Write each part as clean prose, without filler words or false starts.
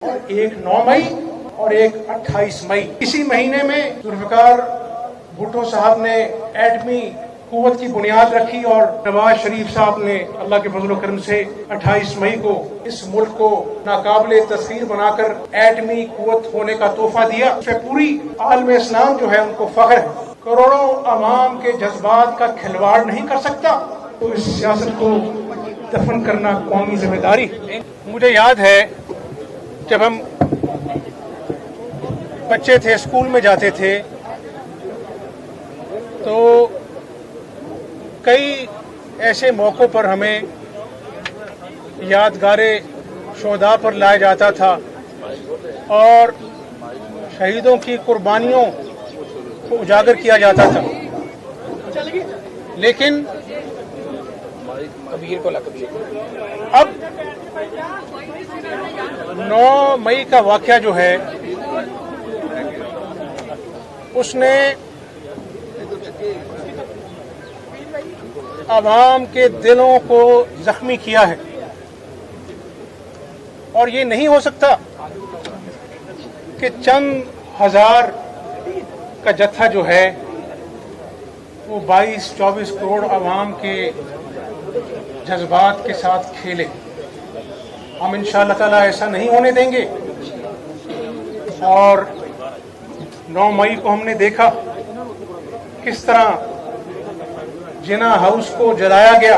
एक 9 मई और एक 28 मई। इसी महीने में जुल्फ़िकार भुट्टो साहब ने एटमी कुव्वत की बुनियाद रखी और नवाज शरीफ साहब ने अल्लाह के फजल करम से 28 मई को इस मुल्क को नाकाबिले तस्खीर बनाकर एटमी कुव्वत होने का तोहफा दिया। इससे पूरी आलम इस्लाम जो है उनको फख्र है। करोड़ों अवाम के जज्बात का खिलवाड़ नहीं कर सकता तो इस सियासत को दफन करना कौमी जिम्मेदारी। मुझे याद है जब हम बच्चे थे, स्कूल में जाते थे, तो कई ऐसे मौक़ों पर हमें यादगारे शोहदा पर लाया जाता था और शहीदों की कुर्बानियों को उजागर किया जाता था। लेकिन अब 9 मई का वाक़या जो है उसने आवाम के दिलों को जख्मी किया है और ये नहीं हो सकता कि चंद हजार का जत्था जो है वो 22-24 करोड़ आवाम के जज्बात के साथ खेले। हम इंशाअल्लाह ताला ऐसा नहीं होने देंगे। और 9 मई को हमने देखा किस तरह जिना हाउस को जलाया गया,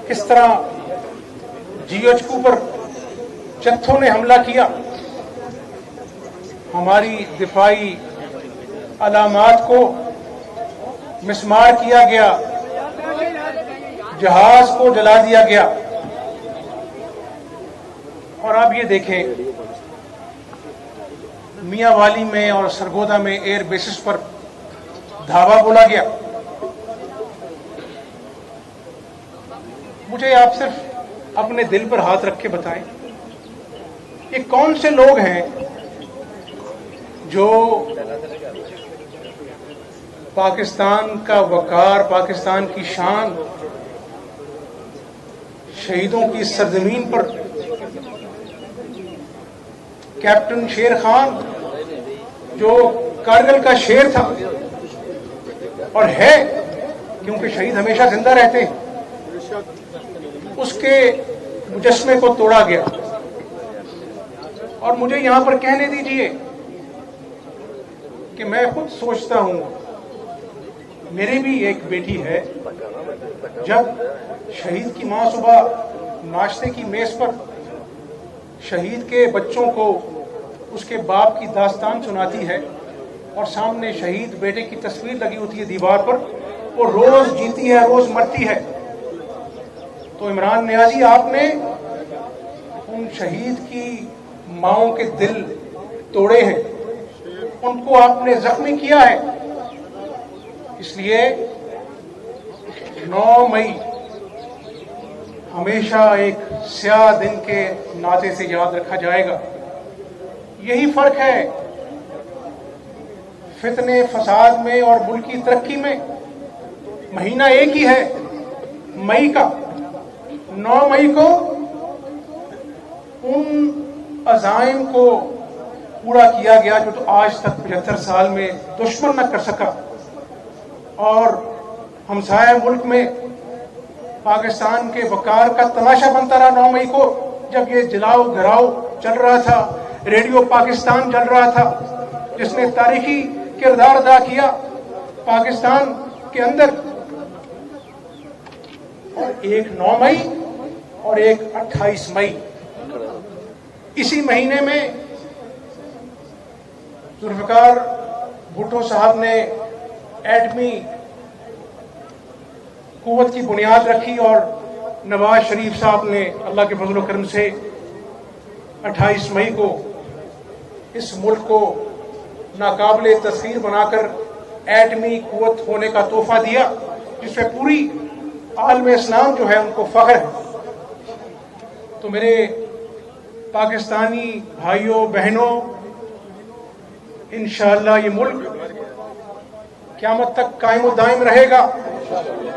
किस तरह GHQ पर जत्थों ने हमला किया, हमारी दिफाई अलामात को मिसमार किया गया, जहाज को जला दिया गया। और आप ये देखें, मियांवाली में और सरगोदा में एयर बेसिस पर धावा बोला गया। मुझे आप सिर्फ अपने दिल पर हाथ रख के बताएं, ये कौन से लोग हैं जो पाकिस्तान का वकार, पाकिस्तान की शान, शहीदों की सरजमीन पर कैप्टन शेर खान जो कारगिल का शेर था और है, क्योंकि शहीद हमेशा जिंदा रहते हैं, उसके मुजस्मे को तोड़ा गया। और मुझे यहां पर कहने दीजिए कि मैं खुद सोचता हूं, मेरी भी एक बेटी है, जब शहीद की मां सुबह नाश्ते की मेज पर शहीद के बच्चों को उसके बाप की दास्तान सुनाती है और सामने शहीद बेटे की तस्वीर लगी होती है दीवार पर, वो रोज जीती है, रोज मरती है, तो इमरान नियाजी आपने उन शहीद की माओं के दिल तोड़े हैं, उनको आपने जख्मी किया है। इसलिए 9 मई हमेशा एक स्याह दिन के नाते से याद रखा जाएगा। यही फर्क है फितने फसाद में और मुल्क की तरक्की में। महीना एक ही है, मई का। 9 मई को उन अज़ाइम को पूरा किया गया जो तो आज तक 75 साल में दुश्मन न कर सका। और हमसाया मुल्क में पाकिस्तान के वकार का तमाशा बनता रहा 9 मई को, जब ये जलाओ घराओ चल रहा था, रेडियो पाकिस्तान चल रहा था, जिसने तारीखी किरदार अदा किया पाकिस्तान के अंदर। और एक 9 मई और एक 28 मई। इसी महीने में जुल्फ़िकार भुट्टो साहब ने एटमी कुव्वत की बुनियाद रखी और नवाज शरीफ साहब ने अल्लाह के फजल करम से 28 मई को इस मुल्क को नाकाबिले तस्खीर बनाकर एटमी कुव्वत होने का तोहफा दिया, जिससे पूरी आलम इस्लाम जो है उनको फख्र है। तो मेरे पाकिस्तानी भाइयों बहनों, इंशाअल्लाह ये मुल्क क़यामत तक कायम व दायम रहेगा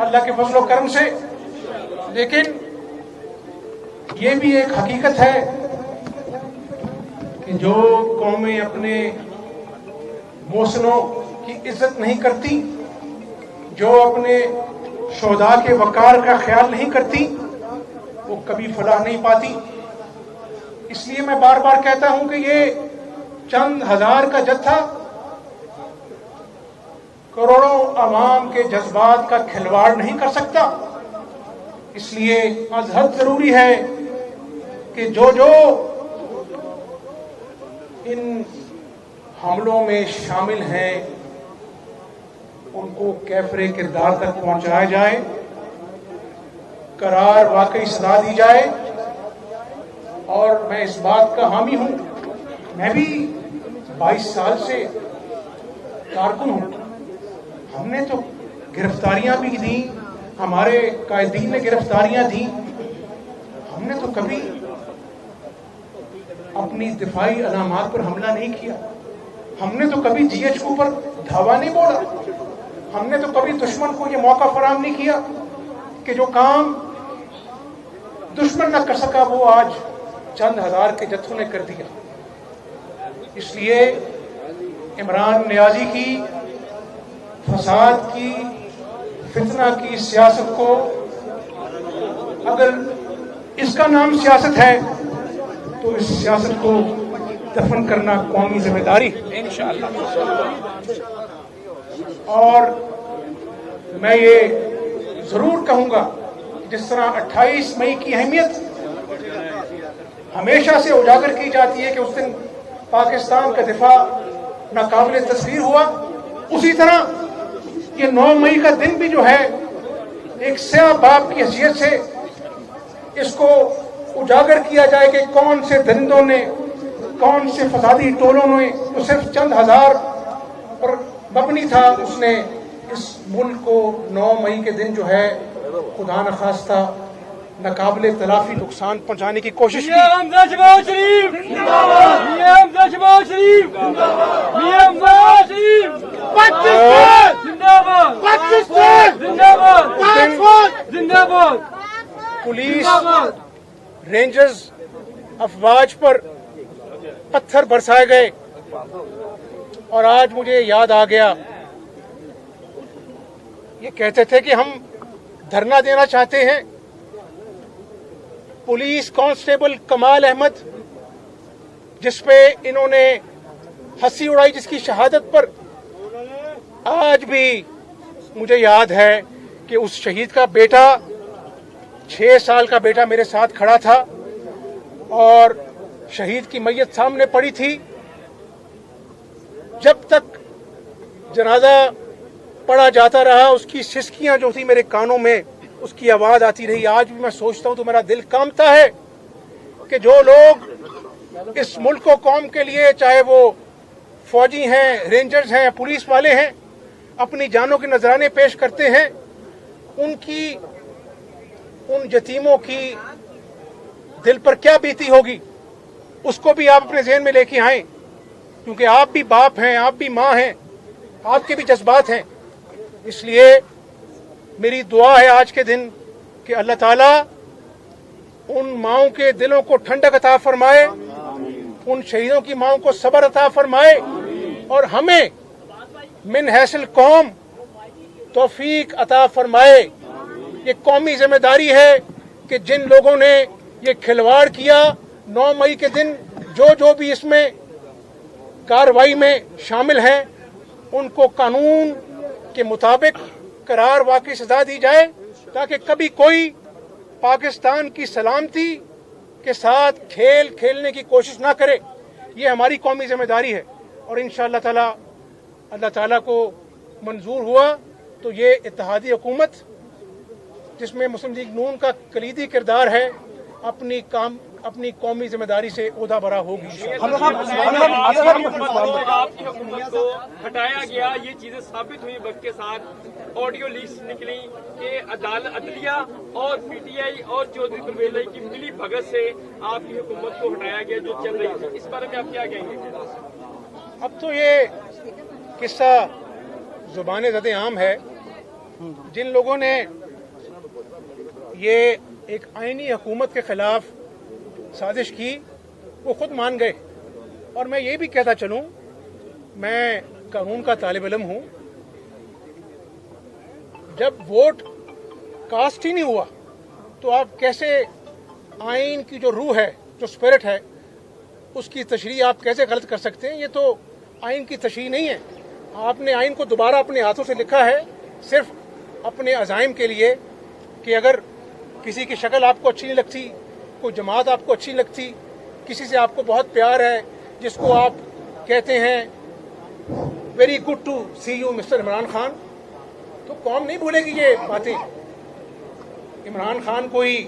अल्लाह के फजल करम से। लेकिन ये भी एक हकीकत है کہ جو قوमें अपने मोहसिनों की इज्जत नहीं करती, जो अपने शोहदा के वकार का ख्याल नहीं करती, वो कभी फलाह नहीं पाती। इसलिए मैं बार बार कहता हूं कि ये चंद हजार का जत्था करोड़ों अवाम के जज्बात का खिलवाड़ नहीं कर सकता। इसलिए आज हद जरूरी है कि जो जो इन हमलों में शामिल हैं उनको कैफरे किरदार तक पहुंचाया जाए, करार वाकई सजा दी जाए। और मैं इस बात का हामी हूं, मैं भी 22 साल से कारकुन हूं, हमने तो गिरफ्तारियां भी दी, हमारे कायदीन ने गिरफ्तारियां दी, हमने तो कभी अपनी दिफाई अलामात पर हमला नहीं किया, हमने तो कभी GHQ पर धावा नहीं बोला, हमने तो कभी दुश्मन को ये मौका फराहम नहीं किया कि जो काम दुश्मन न कर सका वो आज चंद हजार के जत्थों ने कर दिया। इसलिए इमरान नियाजी की फसाद की, फितना की सियासत को, अगर इसका नाम सियासत है तो इस सियासत को दफन करना कौमी जिम्मेदारी इंशाअल्लाह। और मैं ये जरूर कहूंगा, जिस तरह 28 मई की अहमियत हमेशा से उजागर की जाती है कि उस दिन पाकिस्तान का दिफा नाकाबिले तस्वीर हुआ, उसी तरह ये 9 मई का दिन भी जो है एक स्याह बाप की हैसियत से इसको उजागर किया जाए कि कौन से दरिंदों ने, कौन से फसादी टोलों ने, तो सिर्फ चंद हजार पर मबनी था, उसने इस मुल्क को 9 मई के दिन जो है खुदा न खास्ता नाकाबिले तलाफी नुकसान पहुंचाने की कोशिश की। पुलिस रेंजर्स अफवाज पर पत्थर बरसाए गए और आज मुझे याद आ गया, ये कहते थे कि हम धरना देना चाहते हैं। पुलिस कांस्टेबल कमाल अहमद जिसपे इन्होंने हंसी उड़ाई, जिसकी शहादत पर आज भी मुझे याद है कि उस शहीद का बेटा, 6 साल का बेटा मेरे साथ खड़ा था और शहीद की मैयत सामने पड़ी थी। जब तक जनाजा पढ़ा जाता रहा उसकी सिसकियां जो थी मेरे कानों में, उसकी आवाज आती रही। आज भी मैं सोचता हूं तो मेरा दिल कांपता है कि जो लोग इस मुल्क को कौम के लिए, चाहे वो फौजी हैं, रेंजर्स हैं, पुलिस वाले हैं, अपनी जानों के नजराने पेश करते हैं, उन यतीमों की दिल पर क्या बीती होगी, उसको भी आप अपने ज़हन में लेके आए, क्योंकि आप भी बाप हैं, आप भी माँ हैं, आपके भी जज्बात हैं। इसलिए मेरी दुआ है आज के दिन कि अल्लाह ताला उन माओं के दिलों को ठंडक अता फरमाए, उन शहीदों की माओं को सब्र अता फरमाए और हमें मिन हैसिल कौम तौफीक अता फरमाए। ये कौमी जिम्मेदारी है कि जिन लोगों ने ये खिलवाड़ किया 9 मई के दिन, जो भी इसमें कार्रवाई में शामिल हैं, उनको कानून के मुताबिक करार वाकई सजा दी जाए, ताकि कभी कोई पाकिस्तान की सलामती के साथ खेल खेलने की कोशिश ना करे। ये हमारी कौमी जिम्मेदारी है और इंशाअल्लाह ताला अल्लाह ताला को मंजूर हुआ तो ये इत्तेहादी हुकूमत, जिसमें मुस्लिम लीग नून का कलीदी किरदार है, अपनी कौमी जिम्मेदारी से ओहदा बरा होगी। आपकी हुकूमत को हटाया गया, ये चीजें साबित हुई वक्त के साथ, ऑडियो लीक्स निकली कि अदलिया और PTI और चौधरी परवेज की मिली भगत से आपकी हुकूमत को हटाया गया जो चल रही थी, इस बारे में आप क्या कहेंगे? अब तो ये किस्सा जुबान ज़द आम है। जिन लोगों ने ये एक आईनी हुकूमत के खिलाफ साजिश की वो खुद मान गए اور میں یہ بھی کہتا چلوں، میں قانون کا طالب علم ہوں، جب ووٹ کاسٹ ہی نہیں ہوا تو آپ کیسے آئین کی جو روح ہے، جو اسپرٹ ہے، اس کی تشریح آپ کیسے غلط کر سکتے ہیں؟ یہ تو آئین کی تشریح نہیں ہے۔ آپ نے آئین کو دوبارہ اپنے ہاتھوں سے لکھا ہے صرف اپنے عزائم کے لیے کہ اگر کسی کی شکل آپ کو اچھی نہیں لگتی، کوئی جماعت آپ کو اچھی نہیں لگتی، کسی سے آپ کو بہت پیار ہے، جس کو آپ کہتے ہیں very good to see you mister Imran Khan, تو قوم نہیں بھولے گی یہ باتیں۔ عمران خان کوئی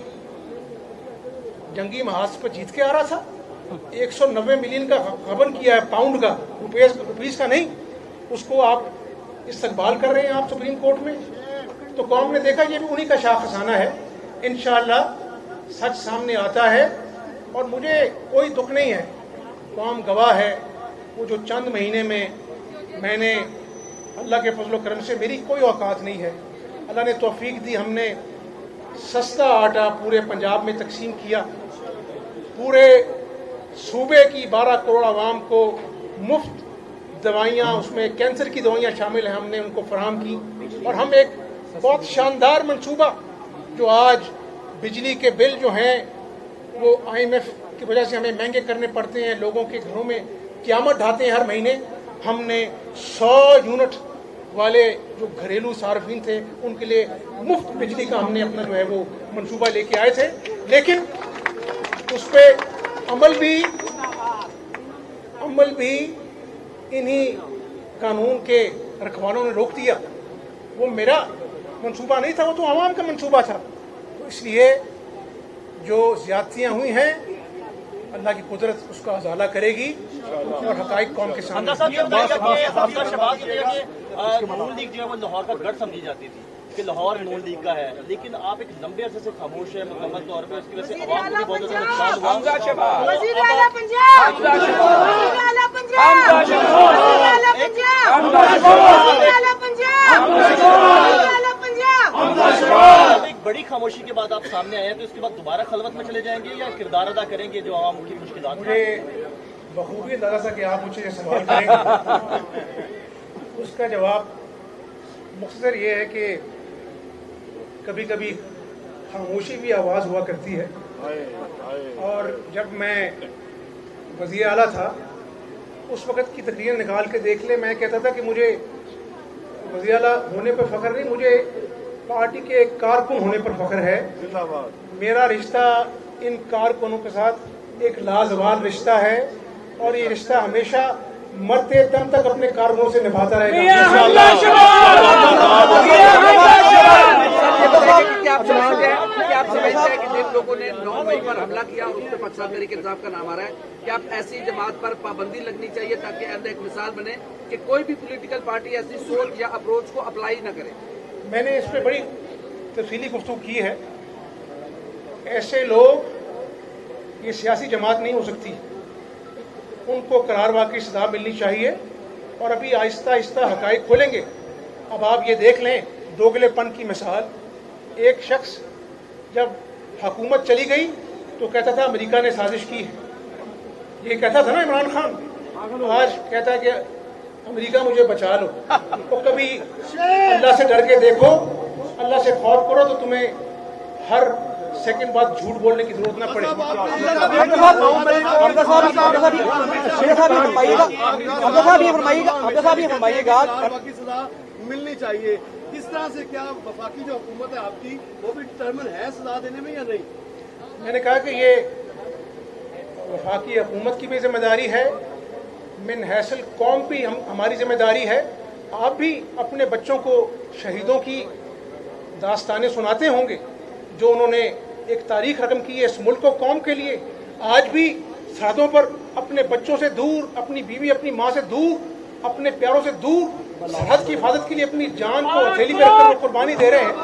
جنگی محاذ پر جیت کے آ رہا تھا، 190 ملین کا غبن کیا ہے، پاؤنڈ کا، روپیز کا نہیں، اس کو آپ استقبال کر رہے ہیں آپ سپریم کورٹ میں۔ تو قوم نے دیکھا یہ بھی انہی کا شاہ خزانہ ہے، انشاءاللہ سچ سامنے آتا ہے، اور مجھے کوئی دکھ نہیں ہے، قوم گواہ ہے۔ وہ جو چند مہینے میں نے اللہ کے فضل و کرم سے، میری کوئی اوقات نہیں ہے، اللہ نے توفیق دی، ہم نے سستا آٹا پورے پنجاب میں تقسیم کیا، پورے صوبے کی 12 کروڑ عوام کو مفت دوائیاں، اس میں کینسر کی دوائیاں شامل ہیں، ہم نے ان کو فراہم کی، اور ہم ایک بہت شاندار منصوبہ، جو آج بجلی کے بل جو ہیں وہ IMF کی وجہ سے ہمیں مہنگے کرنے پڑتے ہیں، لوگوں کے گھروں میں قیامت ڈھاتے ہیں ہر مہینے، ہم نے 100 یونٹ والے جو گھریلو صارفین تھے ان کے لیے مفت بجلی کا ہم نے اپنا جو ہے وہ منصوبہ لے کے آئے تھے، لیکن اس پہ عمل بھی انہی قانون کے رکھوالوں نے روک دیا۔ وہ میرا منصوبہ نہیں تھا، وہ تو عوام کا منصوبہ تھا۔ تو اس لیے جو زیادتیاں ہوئی ہیں، اللہ کی قدرت اس کا ازالہ کرے گی اور حقائق قوم کے سامنے۔ نون لیگ جو ہے وہ لاہور کا گڑھ سمجھی جاتی تھی کہ لاہور نون لیگ کا ہے، لیکن آپ ایک لمبے عرصے سے خاموش ہیں مکمل طور پہ، اس کی وجہ سے عوام کو بھی بہت زیادہ نقصان ہوا۔ وزیر اعلیٰ پنجاب، وزیر اعلیٰ پنجاب، وزیر اعلیٰ پنجاب، وزیر اعلیٰ پنجاب، وزیر اعلیٰ پنجاب۔ ایک بڑی خاموشی کے بعد آپ سامنے آئے ہیں، تو اس کے بعد دوبارہ خلوت میں چلے جائیں گے یا کردار ادا کریں گے جو عوام کی مشکلات ہیں؟ مجھے بخوبی اندازہ تھا کہ آپ مجھ سے یہ سوال کریں گے، اس کا جواب مختصر یہ ہے کہ کبھی کبھی خاموشی بھی آواز ہوا کرتی ہے، اور جب میں وزیر اعلیٰ تھا اس وقت کی تقریر نکال کے دیکھ لیں، میں کہتا تھا کہ مجھے وزیر اعلیٰ ہونے پر فخر نہیں، مجھے پارٹی کے ایک کارکن ہونے پر فخر ہے۔ میرا رشتہ ان کارکنوں کے ساتھ ایک لازوال رشتہ ہے، اور یہ رشتہ ہمیشہ مرتے دم تک اپنے کارکنوں سے نبھاتا رہے گا۔ کیا آپ سمجھتے ہیں کہ جن لوگوں نے 9 مئی پر حملہ کیا اس پہ پاکستان تحریک انصاف کا نام آ رہا ہے، کیا ایسی جماعت پر پابندی لگنی چاہیے تاکہ ایسا ایک مثال بنے کہ کوئی بھی پولیٹیکل پارٹی ایسی سوچ یا اپروچ کو اپلائی نہ کرے؟ میں نے اس پہ بڑی تفصیلی گفتگو کی ہے۔ ایسے لوگ، یہ سیاسی جماعت نہیں ہو سکتی، ان کو قرار واقعی سزا ملنی چاہیے، اور ابھی آہستہ آہستہ حقائق کھولیں گے۔ اب آپ یہ دیکھ لیں دوگلے پن کی مثال، ایک شخص جب حکومت چلی گئی تو کہتا تھا امریکہ نے سازش کی ہے، یہ کہتا تھا نا عمران خان، آج کہتا ہے کہ امریکہ مجھے بچا لو۔ تو کبھی اللہ سے ڈر کے دیکھو، اللہ سے خوف کرو تو تمہیں ہر سیکنڈ بعد جھوٹ بولنے کی ضرورت نہ پڑے۔ کی سزا ملنی چاہیے، کس طرح سے، کیا وفاقی جو حکومت ہے آپ کی وہ بھی ڈٹرمن ہے سزا دینے میں یا نہیں؟ میں نے کہا کہ یہ وفاقی حکومت کی بھی ذمہ داری ہے، من حیث القوم بھی ہماری ذمہ داری ہے۔ آپ بھی اپنے بچوں کو شہیدوں کی داستانیں سناتے ہوں گے، جو انہوں نے ایک تاریخ رقم کی ہے اس ملک و قوم کے لیے۔ آج بھی سرحدوں پر اپنے بچوں سے دور، اپنی بیوی اپنی ماں سے دور، اپنے پیاروں سے دور، سرحد کی حفاظت کے لیے اپنی جان کو ہتھیلی پہ رکھ کر وہ قربانی دے رہے ہیں۔